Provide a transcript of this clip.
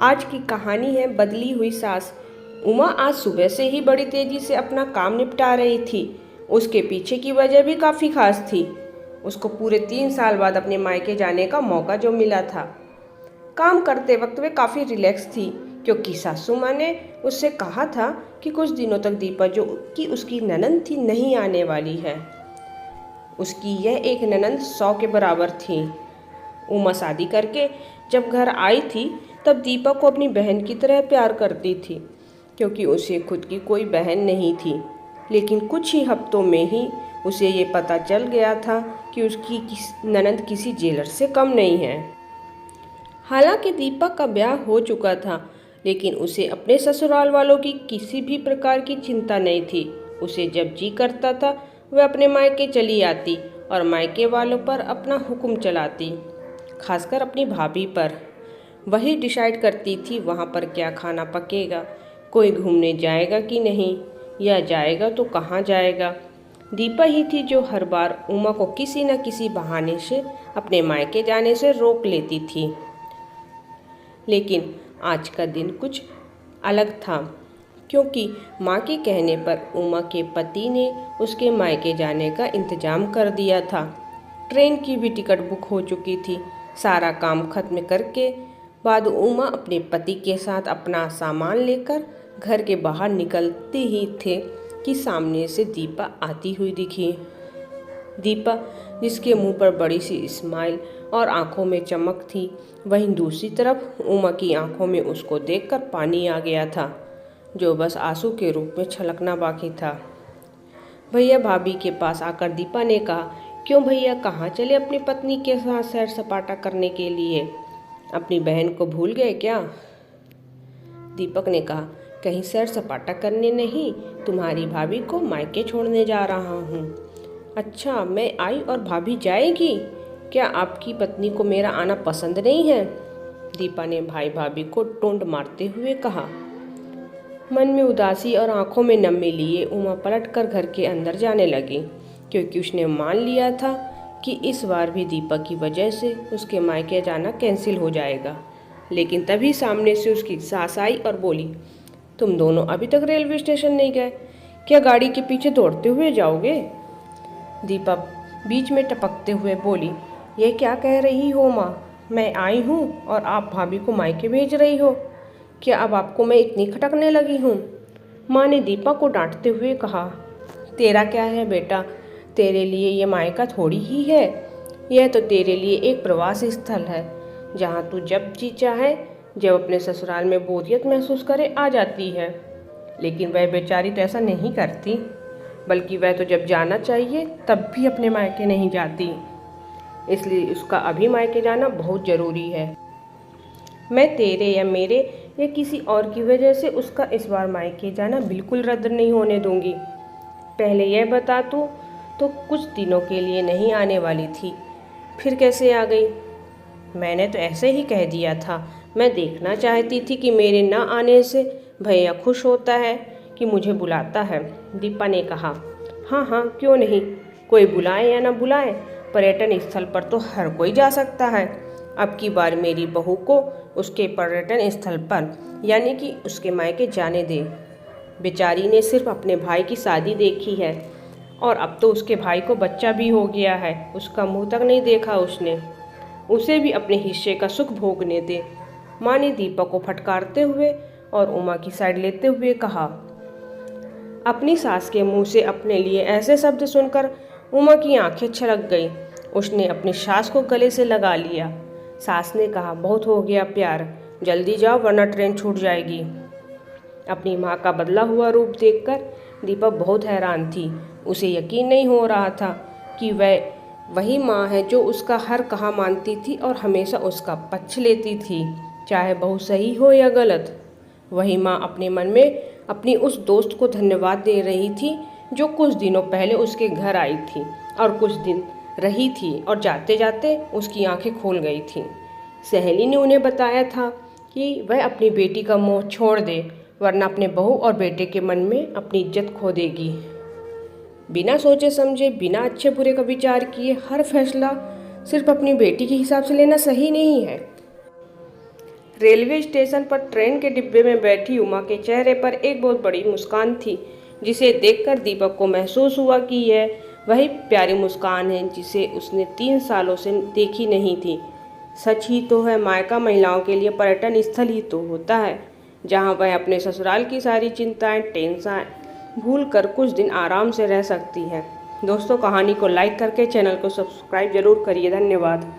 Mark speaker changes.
Speaker 1: आज की कहानी है बदली हुई सास। उमा आज सुबह से ही बड़ी तेजी से अपना काम निपटा रही थी। उसके पीछे की वजह भी काफ़ी खास थी। उसको पूरे 3 साल बाद अपने मायके जाने का मौका जो मिला था। काम करते वक्त वे काफ़ी रिलैक्स थी, क्योंकि सासू माँ ने उससे कहा था कि कुछ दिनों तक दीपा जो कि उसकी ननंद थी नहीं आने वाली है। उसकी यह एक ननंद 100 के बराबर थी। उमा शादी करके जब घर आई थी तब दीपा को अपनी बहन की तरह प्यार करती थी, क्योंकि उसे खुद की कोई बहन नहीं थी। लेकिन कुछ ही हफ्तों में ही उसे ये पता चल गया था कि उसकी ननंद किसी जेलर से कम नहीं है। हालांकि दीपा का ब्याह हो चुका था, लेकिन उसे अपने ससुराल वालों की किसी भी प्रकार की चिंता नहीं थी। उसे जब जी करता था वह अपने मायके चली आती और मायके वालों पर अपना हुक्म चलाती, खासकर अपनी भाभी पर। वही डिसाइड करती थी वहाँ पर क्या खाना पकेगा, कोई घूमने जाएगा कि नहीं, या जाएगा तो कहाँ जाएगा। दीपा ही थी जो हर बार उमा को किसी न किसी बहाने से अपने मायके जाने से रोक लेती थी। लेकिन आज का दिन कुछ अलग था, क्योंकि माँ के कहने पर उमा के पति ने उसके मायके जाने का इंतजाम कर दिया था। ट्रेन की भी टिकट बुक हो चुकी थी। सारा काम खत्म करके बाद उमा अपने पति के साथ अपना सामान लेकर घर के बाहर निकलते ही थे कि सामने से दीपा आती हुई दिखी। दीपा, जिसके मुंह पर बड़ी सी स्माइल और आंखों में चमक थी, वहीं दूसरी तरफ उमा की आंखों में उसको देखकर पानी आ गया था, जो बस आंसू के रूप में छलकना बाकी था। भैया भाभी के पास आकर दीपा ने कहा, क्यों भैया, कहाँ चले अपनी पत्नी के साथ सैर सपाटा करने के लिए? अपनी बहन को भूल गए क्या? दीपक ने कहा, कहीं सैर सपाटा करने नहीं, तुम्हारी भाभी को मायके छोड़ने जा रहा हूँ। अच्छा, मैं आई और भाभी जाएगी? क्या आपकी पत्नी को मेरा आना पसंद नहीं है? दीपा ने भाई भाभी को टोंट मारते हुए कहा। मन में उदासी और आंखों में नमी लिए उमा पलटकर घर के अंदर जाने लगी, क्योंकि उसने मान लिया था कि इस बार भी दीपक की वजह से उसके मायके जाना कैंसिल हो जाएगा। लेकिन तभी सामने से उसकी सास आई और बोली, तुम दोनों अभी तक रेलवे स्टेशन नहीं गए, क्या गाड़ी के पीछे दौड़ते हुए जाओगे? दीपा बीच में टपकते हुए बोली, ये क्या कह रही हो माँ? मैं आई हूँ और आप भाभी को मायके भेज रही हो। क्या अब आपको मैं इतनी खटकने लगी हूँ? माँ ने दीपा को डांटते हुए कहा, तेरा क्या है बेटा, तेरे लिए ये मायका थोड़ी ही है। यह तो तेरे लिए एक प्रवास स्थल है, जहाँ तू जब जी चाहे, जब अपने ससुराल में बोरियत महसूस करे आ जाती है। लेकिन वह बेचारी तो ऐसा नहीं करती, बल्कि वह तो जब जाना चाहिए तब भी अपने मायके नहीं जाती। इसलिए उसका अभी मायके जाना बहुत ज़रूरी है। मैं तेरे या मेरे या किसी और की वजह से उसका इस बार मायके जाना बिल्कुल रद्द नहीं होने दूंगी। पहले यह बता तू तो कुछ दिनों के लिए नहीं आने वाली थी, फिर कैसे आ गई? मैंने तो ऐसे ही कह दिया था। मैं देखना चाहती थी कि मेरे ना आने से भैया खुश होता है कि मुझे बुलाता है, दीपा ने कहा। हाँ हाँ, क्यों नहीं, कोई बुलाए या ना बुलाए, पर्यटन स्थल पर तो हर कोई जा सकता है। अब की बार मेरी बहू को उसके पर्यटन स्थल पर यानी कि उसके मायके जाने दे। बेचारी ने सिर्फ अपने भाई की शादी देखी है और अब तो उसके भाई को बच्चा भी हो गया है, उसका मुंह तक नहीं देखा उसने। उसे भी अपने हिस्से का सुख भोगने दे। माँ ने दीपा को फटकारते हुए और उमा की साइड लेते हुए कहा। अपनी सास के मुंह से अपने लिए ऐसे शब्द सुनकर उमा की आंखें छलक गई। उसने अपनी सास को गले से लगा लिया। सास ने कहा, बहुत हो गया प्यार, जल्दी जाओ वरना ट्रेन छूट जाएगी। अपनी माँ का बदला हुआ रूप देखकर दीपा बहुत हैरान थी। उसे यकीन नहीं हो रहा था कि वह वही माँ है जो उसका हर कहा मानती थी और हमेशा उसका पक्ष लेती थी, चाहे बहू सही हो या गलत। वही माँ अपने मन में अपनी उस दोस्त को धन्यवाद दे रही थी जो कुछ दिनों पहले उसके घर आई थी और कुछ दिन रही थी और जाते जाते उसकी आंखें खोल गई थी। सहेली ने उन्हें बताया था कि वह अपनी बेटी का मोह छोड़ दे, वरना अपने बहू और बेटे के मन में अपनी इज्जत खो देगी। बिना सोचे समझे, बिना अच्छे बुरे का विचार किए हर फैसला सिर्फ अपनी बेटी के हिसाब से लेना सही नहीं है। रेलवे स्टेशन पर ट्रेन के डिब्बे में बैठी उमा के चेहरे पर एक बहुत बड़ी मुस्कान थी, जिसे देखकर दीपक को महसूस हुआ कि यह वही प्यारी मुस्कान है जिसे उसने 3 सालों से देखी नहीं थी। सच ही तो है, मायका महिलाओं के लिए पर्यटन स्थल ही तो होता है, जहां वह अपने ससुराल की सारी चिंताएं, टेंशन भूल कर कुछ दिन आराम से रह सकती है। दोस्तों, कहानी को लाइक करके चैनल को सब्सक्राइब जरूर करिए। धन्यवाद।